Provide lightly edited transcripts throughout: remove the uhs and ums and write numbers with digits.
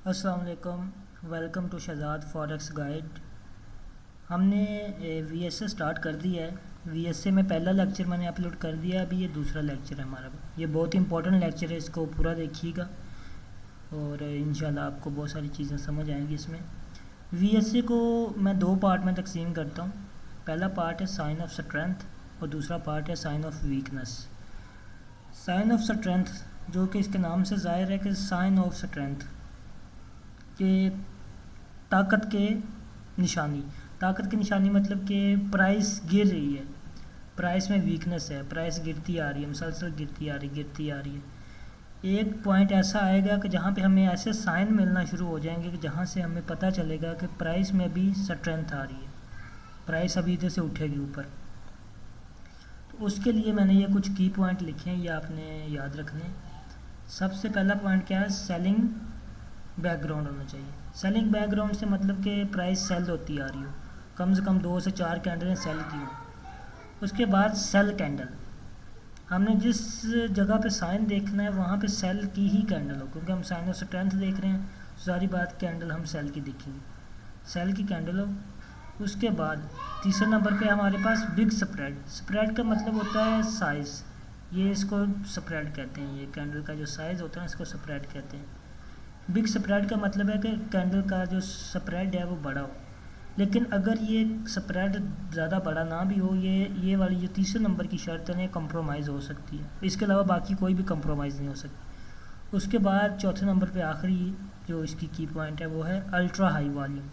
अस्सलाम वालेकुम। Welcome to Shahzad forex guide. हमने वीएसए स्टार्ट कर दिया है। वीएसए में पहला लेक्चर मैंने अपलोड कर दिया, अभी ये दूसरा लेक्चर है हमारा। ये बहुत इंपॉर्टेंट लेक्चर है, इसको पूरा देखिएगा और इंशाल्लाह आपको बहुत सारी चीज़ें समझ आएंगी इसमें। वीएसए को मैं दो पार्ट में तकसीम करता हूँ। पहला पार्ट है साइन ऑफ स्ट्रेंथ और दूसरा पार्ट है sign of weakness. Sign of strength जो कि इसके नाम से ज़ाहिर है कि साइन ऑफ स्ट्रेंथ के ताकत के निशानी। ताकत की निशानी मतलब कि प्राइस गिर रही है, प्राइस में वीकनेस है, प्राइस गिरती आ रही है, मुसलसल गिरती आ रही है। एक पॉइंट ऐसा आएगा कि जहाँ पे हमें ऐसे साइन मिलना शुरू हो जाएंगे कि जहाँ से हमें पता चलेगा कि प्राइस में भी स्ट्रेंथ आ रही है, प्राइस अभी इधर से उठेगी ऊपर। तो उसके लिए मैंने ये कुछ की पॉइंट लिखे हैं, ये आपने याद रखने। सबसे पहला पॉइंट क्या है, सेलिंग बैकग्राउंड होना चाहिए। सेलिंग बैकग्राउंड से मतलब कि प्राइस सेल होती आ रही हो, कम से कम 2 से 4 कैंडल सेल की हो। उसके बाद सेल कैंडल, हमने जिस जगह पे साइन देखना है वहाँ पे सेल की ही कैंडल हो, क्योंकि हम साइन ऑफ स्ट्रेंथ देख रहे हैं, सारी बात कैंडल हम सेल की देखेंगे, सेल की कैंडल हो। उसके बाद तीसरे नंबर पे हमारे पास बिग स्प्रेड। स्प्रेड का मतलब होता है साइज़, ये इसको स्प्रेड कहते हैं, ये कैंडल का जो साइज़ होता है इसको स्प्रेड कहते हैं। बिग स्प्रेड का मतलब है कि कैंडल का जो स्प्रेड है वो बड़ा हो। लेकिन अगर ये स्प्रेड ज़्यादा बड़ा ना भी हो, ये वाली जो तीसरे नंबर की शर्त है ना, कंप्रोमाइज़ हो सकती है, इसके अलावा बाकी कोई भी कंप्रोमाइज़ नहीं हो सकती। उसके बाद चौथे नंबर पे आखिरी जो इसकी की पॉइंट है वो है ultra high volume.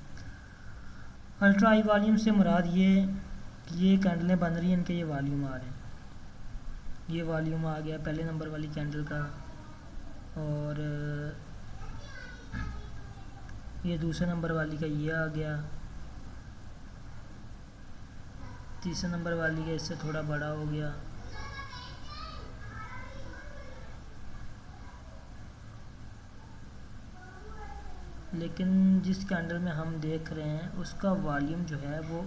Ultra high volume से मुराद ये कैंडलें बन रही हैं, इनके ये वॉल्यूम आ रहे हैं। ये वॉल्यूम आ गया पहले नंबर वाली कैंडल का, और ये दूसरे नंबर वाली का ये आ गया, तीसरे नंबर वाली का इससे थोड़ा बड़ा हो गया, लेकिन जिस कैंडल में हम देख रहे हैं उसका वॉल्यूम जो है वो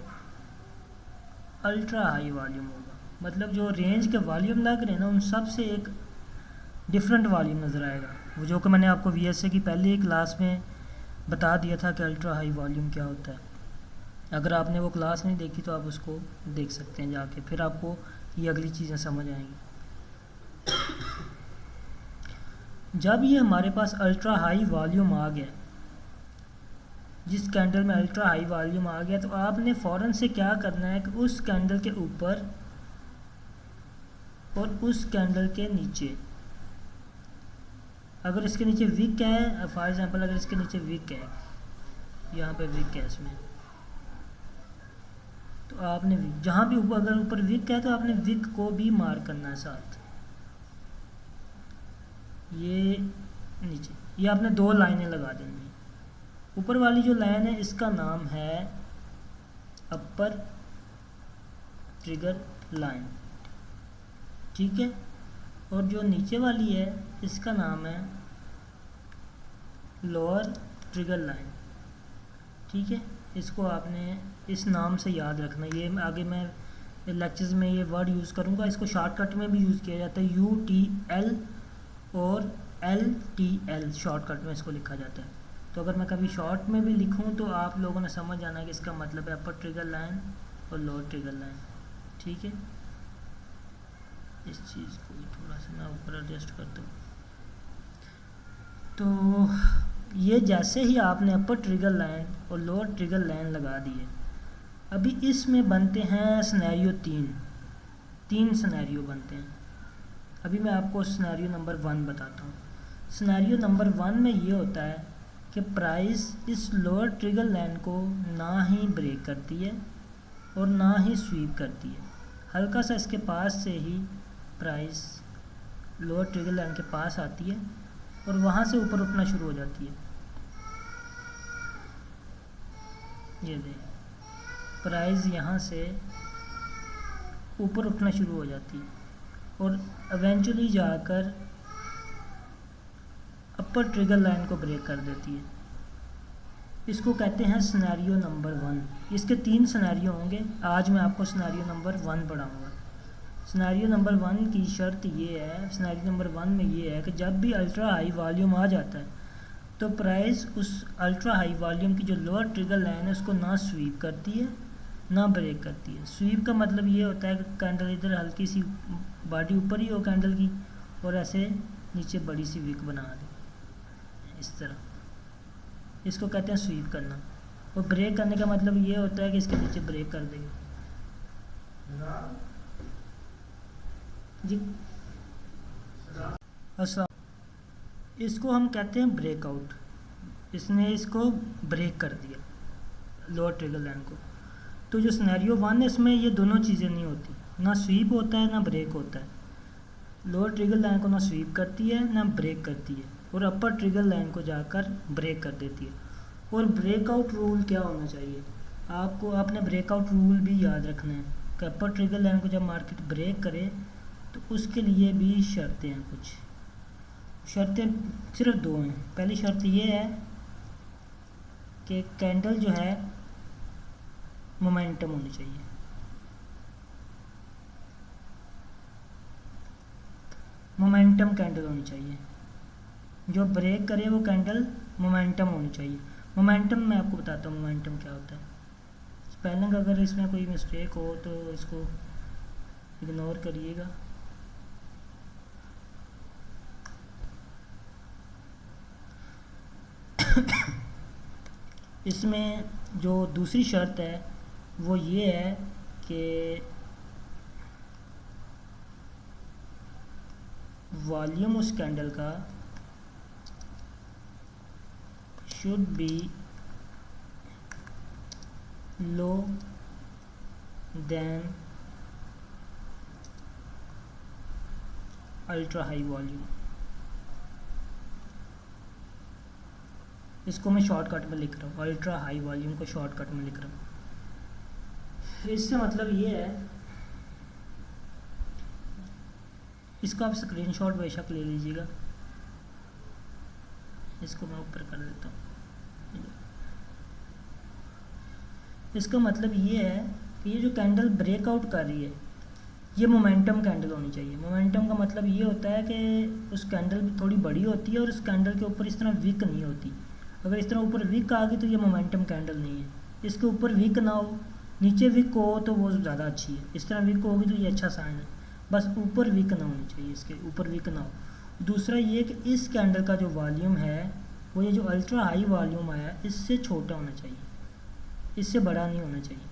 अल्ट्रा हाई वॉल्यूम होगा। मतलब जो रेंज के वॉल्यूम लग रहे हैं ना, उन सब से एक डिफरेंट वॉल्यूम नज़र आएगा, वो जो कि मैंने आपको वीएसए की पहले ही क्लास में बता दिया था कि अल्ट्रा हाई वॉल्यूम क्या होता है। अगर आपने वो क्लास नहीं देखी तो आप उसको देख सकते हैं जाके, फिर आपको ये अगली चीज़ें समझ आएंगी। जब ये हमारे पास अल्ट्रा हाई वॉल्यूम आ गया, जिस कैंडल में अल्ट्रा हाई वॉल्यूम आ गया, तो आपने फ़ौरन से क्या करना है कि उस कैंडल के ऊपर और उस कैंडल के नीचे, अगर इसके नीचे विक है, फॉर एग्जांपल अगर इसके नीचे विक है, यहाँ पे विक है इसमें, तो आपने जहाँ भी ऊपर, अगर ऊपर विक है तो आपने विक को भी मार करना है साथ। ये नीचे, ये आपने 2 लाइनें लगा देनी। ऊपर वाली जो लाइन है इसका नाम है अपर ट्रिगर लाइन, ठीक है, और जो नीचे वाली है इसका नाम है लोअर ट्रिगर लाइन, ठीक है। इसको आपने इस नाम से याद रखना। ये आगे मैं लेक्चर्स में ये वर्ड यूज़ करूँगा, इसको शॉर्टकट में भी यूज़ किया जाता है, UTL और LTL शॉर्टकट में इसको लिखा जाता है। तो अगर मैं कभी शॉर्ट में भी लिखूँ तो आप लोगों ने समझ आना है कि इसका मतलब है अपर ट्रिगर लाइन और लोअर ट्रिगर लाइन, ठीक है। इस चीज़ को थोड़ा सा मैं ऊपर एडजस्ट करता हूँ। तो ये जैसे ही आपने अपर ट्रिगर लाइन और लोअर ट्रिगर लाइन लगा दी है, अभी इसमें बनते हैं सिनेरियो 3 सिनेरियो बनते हैं। अभी मैं आपको सिनेरियो नंबर 1 बताता हूँ। सिनेरियो नंबर 1 में ये होता है कि प्राइस इस लोअर ट्रिगर लाइन को ना ही ब्रेक करती है और ना ही स्वीप करती है, हल्का सा इसके पास से ही प्राइस लोअर ट्रिगर लाइन के पास आती है और वहाँ से ऊपर उठना शुरू हो जाती है। ये देख, प्राइस यहाँ से ऊपर उठना शुरू हो जाती है और इवेंचुअली जाकर अपर ट्रिगर लाइन को ब्रेक कर देती है। इसको कहते हैं सिनेरियो नंबर 1। इसके 3 सिनेरियो होंगे, आज मैं आपको सिनेरियो नंबर 1 पढ़ाऊँगा। सिनेरियो नंबर 1 की शर्त ये है, सिनेरियो नंबर 1 में ये है कि जब भी अल्ट्रा हाई वॉल्यूम आ जाता है तो प्राइस उस अल्ट्रा हाई वॉल्यूम की जो लोअर ट्रिगर लाइन है उसको ना स्वीप करती है ना ब्रेक करती है। स्वीप का मतलब ये होता है कि कैंडल इधर हल्की सी बॉडी ऊपर ही हो कैंडल की और ऐसे नीचे बड़ी सी विक बना दे इस तरह, इसको कहते हैं स्वीप करना। और ब्रेक करने का मतलब ये होता है कि इसके नीचे ब्रेक कर देंगे जी। अस्सलाम, इसको हम कहते हैं ब्रेकआउट। इसने इसको ब्रेक कर दिया लोअर ट्रिगर लाइन को। तो जो सिनेरियो 1 है इसमें ये दोनों चीज़ें नहीं होती, ना स्वीप होता है ना ब्रेक होता है। लोअर ट्रिगर लाइन को ना स्वीप करती है ना ब्रेक करती है और अपर ट्रिगर लाइन को जाकर ब्रेक कर देती है। और ब्रेकआउट रूल क्या होना चाहिए आपको, आपने ब्रेकआउट रूल भी याद रखना है कि अपर ट्रिगर लाइन को जब मार्केट ब्रेक करे तो उसके लिए भी शर्तें हैं। कुछ शर्तें सिर्फ 2 हैं। पहली शर्त ये है कि कैंडल जो है मोमेंटम होनी चाहिए। मोमेंटम कैंडल होनी चाहिए, जो ब्रेक करे वो कैंडल मोमेंटम होनी चाहिए। मोमेंटम मैं आपको बताता हूँ मोमेंटम क्या होता है। स्पेलिंग अगर इसमें कोई मिस्टेक हो तो इसको इग्नोर करिएगा। इसमें जो दूसरी शर्त है वो ये है कि वॉल्यूम उस कैंडल का should be low then ultra high volume. इसको मैं शॉर्टकट में लिख रहा हूँ, अल्ट्रा हाई वॉल्यूम को शॉर्टकट में लिख रहा हूँ। इससे मतलब ये है, इसको आप स्क्रीनशॉट बेशक ले लीजिएगा। इसको मैं ऊपर कर देता हूँ। इसका मतलब ये है कि ये जो कैंडल ब्रेकआउट कर रही है ये मोमेंटम कैंडल होनी चाहिए। मोमेंटम का मतलब ये होता है कि उस कैंडल थोड़ी बड़ी होती है और उस कैंडल के ऊपर इस तरह विक नहीं होती। अगर इस तरह ऊपर विक आ गई तो ये मोमेंटम कैंडल नहीं है। इसके ऊपर विक ना हो, नीचे विक हो तो वो ज़्यादा अच्छी है। इस तरह विक होगी तो ये अच्छा साइन है, बस ऊपर विक ना होनी चाहिए, इसके ऊपर विक ना हो। दूसरा ये कि इस कैंडल का जो वॉल्यूम है वो ये जो अल्ट्रा हाई वॉल्यूम आया इससे छोटा होना चाहिए, इससे बड़ा नहीं होना चाहिए,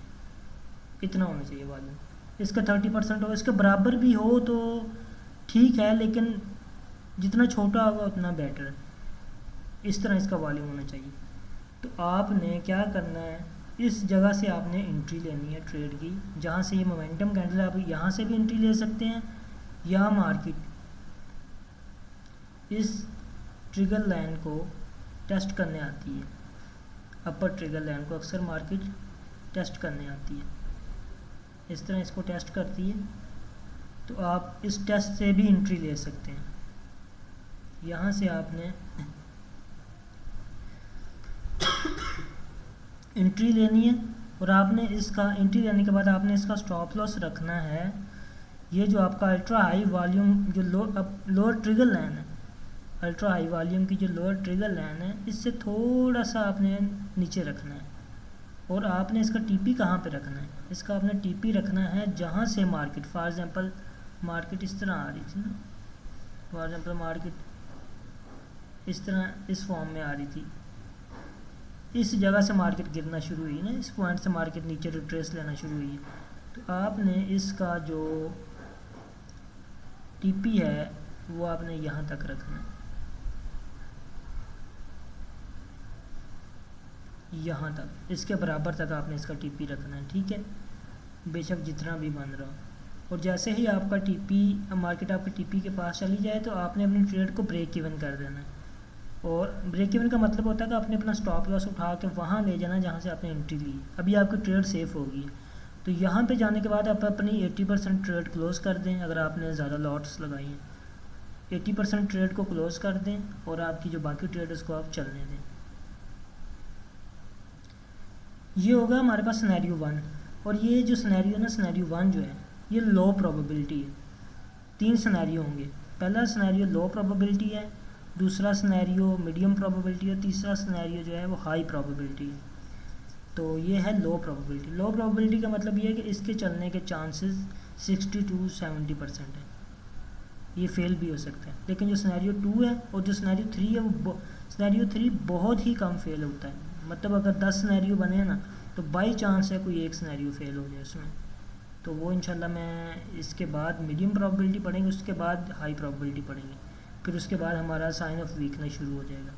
इतना होना चाहिए वॉल्यूम। इसका 30% हो, इसके बराबर भी हो तो ठीक है, लेकिन जितना छोटा होगा उतना बेटर है। इस तरह इसका वॉल्यूम होना चाहिए। तो आपने क्या करना है, इस जगह से आपने एंट्री लेनी है ट्रेड की, जहाँ से ये मोमेंटम कैंडल है। आप यहाँ से भी एंट्री ले सकते हैं या मार्केट इस ट्रिगर लाइन को टेस्ट करने आती है। अपर ट्रिगर लाइन को अक्सर मार्केट टेस्ट करने आती है, इस तरह इसको टेस्ट करती है। तो आप इस टेस्ट से भी एंट्री ले सकते हैं। यहाँ से आपने एंट्री लेनी है और आपने इसका एंट्री लेने के बाद आपने इसका स्टॉप लॉस रखना है। ये जो आपका अल्ट्रा हाई वॉल्यूम जो लोअर ट्रिगर लाइन है, अल्ट्रा हाई वॉल्यूम की जो लोअर ट्रिगर लाइन है इससे थोड़ा सा आपने नीचे रखना है। और आपने इसका टीपी कहाँ पे रखना है, इसका आपने टीपी रखना है जहाँ से मार्केट, फॉर एग्जांपल मार्केट इस तरह आ रही थी ना, फॉर एग्जांपल मार्केट इस तरह इस फॉर्म में आ रही थी, इस जगह से मार्केट गिरना शुरू हुई ना, इस पॉइंट से मार्केट नीचे रिट्रेस लेना शुरू हुई है। तो आपने इसका जो टीपी है वो आपने यहाँ तक रखना है, यहाँ तक, इसके बराबर तक आपने इसका टीपी रखना है, ठीक है, बेशक जितना भी बन रहा हो। और जैसे ही आपका टीपी, मार्केट आपके टीपी के पास चली जाए तो आपने अपनी ट्रेड को ब्रेक इवन कर देना है। और ब्रेक इवन का मतलब होता है कि आपने अपना स्टॉप लॉस उठा के वहाँ ले जाना जहाँ से आपने एंट्री ली। अभी आपकी ट्रेड सेफ होगी, तो यहाँ पे जाने के बाद आप अपनी 80% ट्रेड क्लोज़ कर दें। अगर आपने ज़्यादा लॉट्स लगाई हैं 80% ट्रेड को क्लोज़ कर दें और आपकी जो बाकी ट्रेड उसको आप चलने दें। ये होगा हमारे पास सिनेरियो 1। और ये जो सिनेरियो ना, सिनेरियो 1 जो है ये लो प्रोबेबिलिटी है। 3 सिनेरियो होंगे। पहला सिनेरियो लो प्रोबेबिलिटी है, दूसरा सिनेरियो मीडियम प्रोबेबिलिटी है, तीसरा सिनेरियो जो है वो हाई प्रोबेबिलिटी है। तो ये है लो प्रोबेबिलिटी। लो प्रोबेबिलिटी का मतलब ये है कि इसके चलने के चांसेस 60 to 70% है, ये फेल भी हो सकता है। लेकिन जो सिनेरियो 2 है और जो सिनेरियो 3 है वो सिनेरियो 3 बहुत ही कम फेल होता है। मतलब अगर 10 सिनेरियो बने ना तो बाई चांस है कोई एक सिनेरियो फेल हो जाए उसमें। तो वो इंशाल्लाह मैं इसके बाद मीडियम प्रोबेबिलिटी पढ़ेंगे, उसके बाद हाई प्रोबेबिलिटी पढ़ेंगे, फिर उसके बाद हमारा साइन ऑफ वीकनेस शुरू हो जाएगा।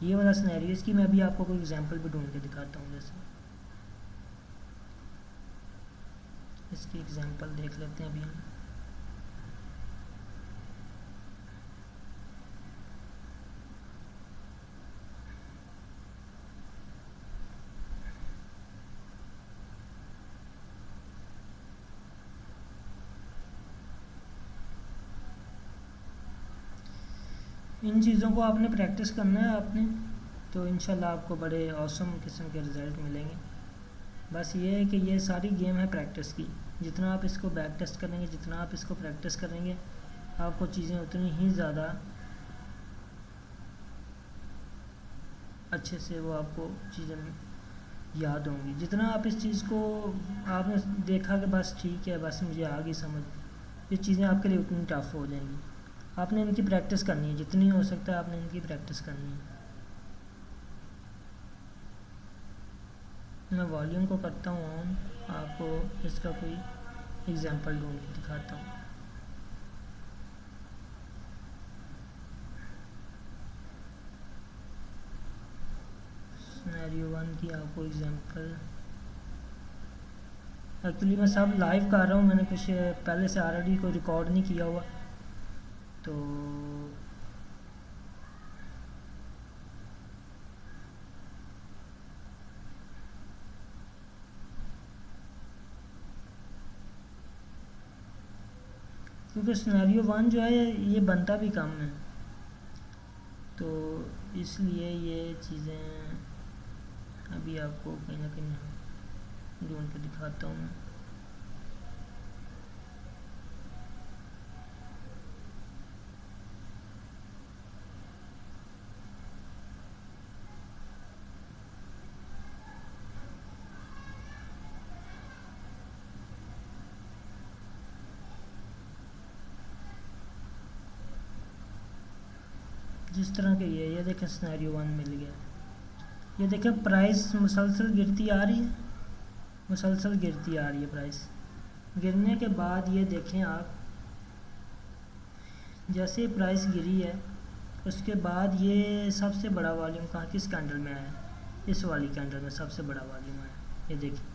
ये वाला सिनेरियो इसकी मैं अभी आपको कोई एग्जांपल भी ढूंढ के दिखाता हूँ। जैसे इसकी एग्जांपल देख लेते हैं अभी हम। इन चीज़ों को आपने प्रैक्टिस करना है आपने, तो इंशाल्लाह आपको बड़े औसम किस्म के रिज़ल्ट मिलेंगे। बस ये है कि ये सारी गेम है प्रैक्टिस की। जितना आप इसको बैक टेस्ट करेंगे, जितना आप इसको प्रैक्टिस करेंगे, आपको चीज़ें उतनी ही ज़्यादा अच्छे से वो आपको चीज़ें याद होंगी। जितना आप इस चीज़ को आपने देखा कि बस ठीक है, बस मुझे आ गई समझ, ये चीज़ें आपके लिए उतनी टफ हो जाएंगी। आपने इनकी प्रैक्टिस करनी है, जितनी हो सकता है आपने इनकी प्रैक्टिस करनी है। मैं वॉल्यूम को करता हूँ ऑन, आपको इसका कोई एग्जांपल ढूंढ के दिखाता हूँ। सिनेरियो 1 की आपको एग्जांपल, एक्चुअली मैं सब लाइव कर रहा हूँ, मैंने कुछ पहले से ऑलरेडी कोई रिकॉर्ड नहीं किया हुआ। तो क्योंकि सिनेरियो 1 जो है ये बनता भी कम है, तो इसलिए ये चीज़ें अभी आपको कहीं ना कहीं ढूंढ के दिखाता हूँ मैं। जिस तरह के ये देखें सिनेरियो 1 मिल गया। ये देखें प्राइस मुसलसल गिरती आ रही है, मुसलसल गिरती आ रही है प्राइस। गिरने के बाद ये देखें आप, जैसे प्राइस गिरी है उसके बाद ये सबसे बड़ा वॉल्यूम कहाँ किस कैंडल में आया, इस वाली कैंडल में सबसे बड़ा वॉल्यूम आया। ये देखिए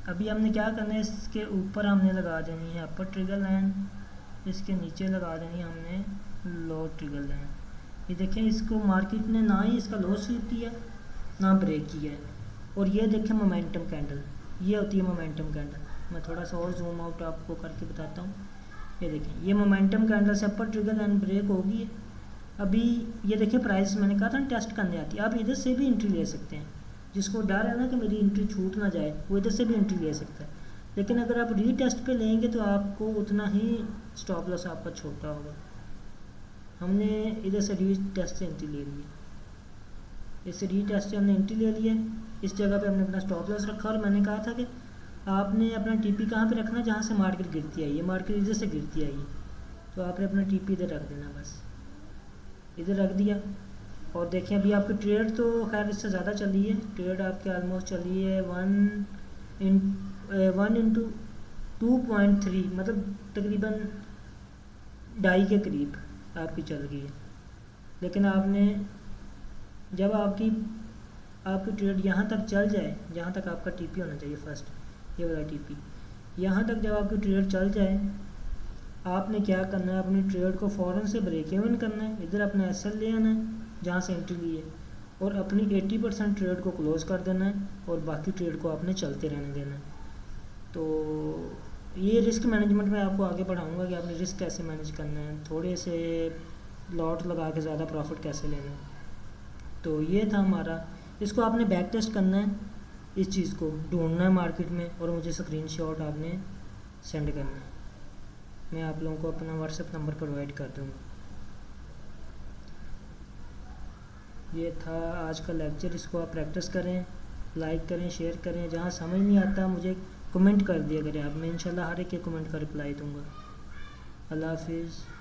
अभी हमने क्या करना है, इसके ऊपर हमने लगा देनी है अपर ट्रिगर लाइन, इसके नीचे लगा देनी है हमने लो ट्रिगर लाइन। ये देखें इसको मार्केट ने ना ही इसका लो स्वीप किया ना ब्रेक किया है। और ये देखें मोमेंटम कैंडल, ये होती है मोमेंटम कैंडल। मैं थोड़ा सा और जूम आउट आपको करके बताता हूँ। ये देखें ये मोमेंटम कैंडल से अपर ट्रिगर लाइन ब्रेक होगी है। अभी ये देखें प्राइस मैंने कहा था ना टेस्ट करने आती है, आप इधर से भी एंट्री ले सकते हैं। जिसको डर है ना कि मेरी एंट्री छूट ना जाए वो इधर से भी एंट्री ले सकता है। लेकिन अगर आप रीटेस्ट पे लेंगे तो आपको उतना ही स्टॉप लॉस आपका छोटा होगा। हमने इधर से रीटेस्ट से एंट्री ले ली है, इस रीटेस्ट से हमने एंट्री ले ली है। इस जगह पे हमने अपना स्टॉप लॉस रखा और मैंने कहा था कि आपने अपना टीपी कहाँ पे रखना, जहाँ से मार्केट गिरती आई है। मार्केट इधर से गिरती आई है तो आपने अपना टीपी इधर रख देना, बस इधर रख दिया। और देखें अभी आपकी ट्रेड तो खैर इससे ज़्यादा चली है, ट्रेड आपके ऑलमोस्ट चली है 1/2.3, मतलब तकरीबन 2.5 के करीब आपकी चल गई है। लेकिन आपने जब आपकी ट्रेड यहाँ तक चल जाए, जहाँ तक आपका टीपी होना चाहिए फर्स्ट, ये वाला टीपी, यहाँ तक जब आपकी ट्रेड चल जाए आपने क्या करना है, अपनी ट्रेड को फ़ौरन से ब्रेक इवन करना है। इधर अपना एसएल ले आना है जहाँ से एंट्री ली है और अपनी 80% ट्रेड को क्लोज कर देना है और बाकी ट्रेड को आपने चलते रहने देना है। तो ये रिस्क मैनेजमेंट में आपको आगे बढ़ाऊंगा कि आपने रिस्क कैसे मैनेज करना है, थोड़े से लॉट लगा के ज़्यादा प्रॉफिट कैसे लेना है। तो ये था हमारा, इसको आपने बैक टेस्ट करना है, इस चीज़ को ढूंढना है मार्केट में और मुझे स्क्रीनशॉट आपने सेंड करना है। मैं आप लोगों को अपना व्हाट्सएप नंबर प्रोवाइड कर दूँगा। ये था आज का लेक्चर। इसको आप प्रैक्टिस करें, लाइक करें, शेयर करें। जहाँ समझ नहीं आता मुझे कमेंट कर दिया करें आप, मैं इंशाल्लाह हर एक के कमेंट का रिप्लाई दूँगा। अल्लाह हाफिज़।